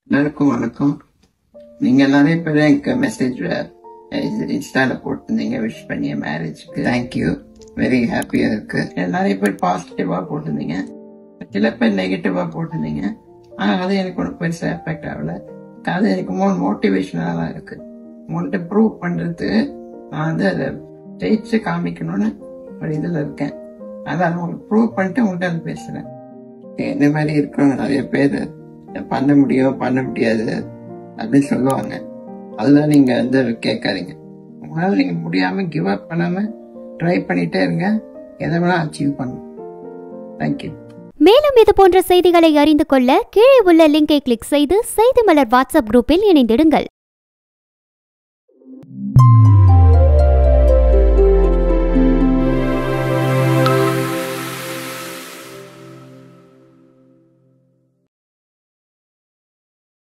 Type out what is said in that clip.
எல்லாருக்கும் வணக்கம். நீங்க நிறைய பேர் எனக்கு மெசேஜ் இன்ஸ்டால போட்டிருந்தீங்க விஷ் பண்ணிய மேரேஜ்க்கு. தேங்க்யூ, வெரி ஹாப்பியா இருக்கு. நிறைய பேர் பாசிட்டிவா போட்டிருந்தீங்க, சில பேர் நெகட்டிவா போட்டிருந்தீங்க. ஆனா அது எனக்கு ஒன்றும் பெருசா எஃபெக்ட் ஆகல. அது எனக்கு மோட்டிவேஷனாக தான் இருக்கு. உங்கள்கிட்ட ப்ரூவ் பண்றது நான் வந்து அதை ஜெயிச்சு காமிக்கணும்னு ஒரு இதுல இருக்கேன். அதான் உங்களுக்கு ப்ரூவ் பண்ணிட்டு உங்கள்கிட்ட வந்து பேசுறேன். இந்த மாதிரி இருக்கிறவங்க நிறைய பேர் பண்ண முடியும் பண்ண முடியாது அப்படின்னு சொல்லுவாங்க. அதுதான் நீங்க வந்து கேட்காதீங்க. உங்களால நீங்க முடியாம கிவ் அப் பண்ணாம ட்ரை பண்ணிட்டே இருங்க. எதை வேணா அச்சீவ் பண்ணும். தேங்க்யூ. மேலும் இது போன்ற செய்திகளை அறிந்து கொள்ள கீழே உள்ள லிங்கை கிளிக் செய்து செய்தி மலர் வாட்ஸ்அப் குரூப்பில் இணைந்திடுங்கள்.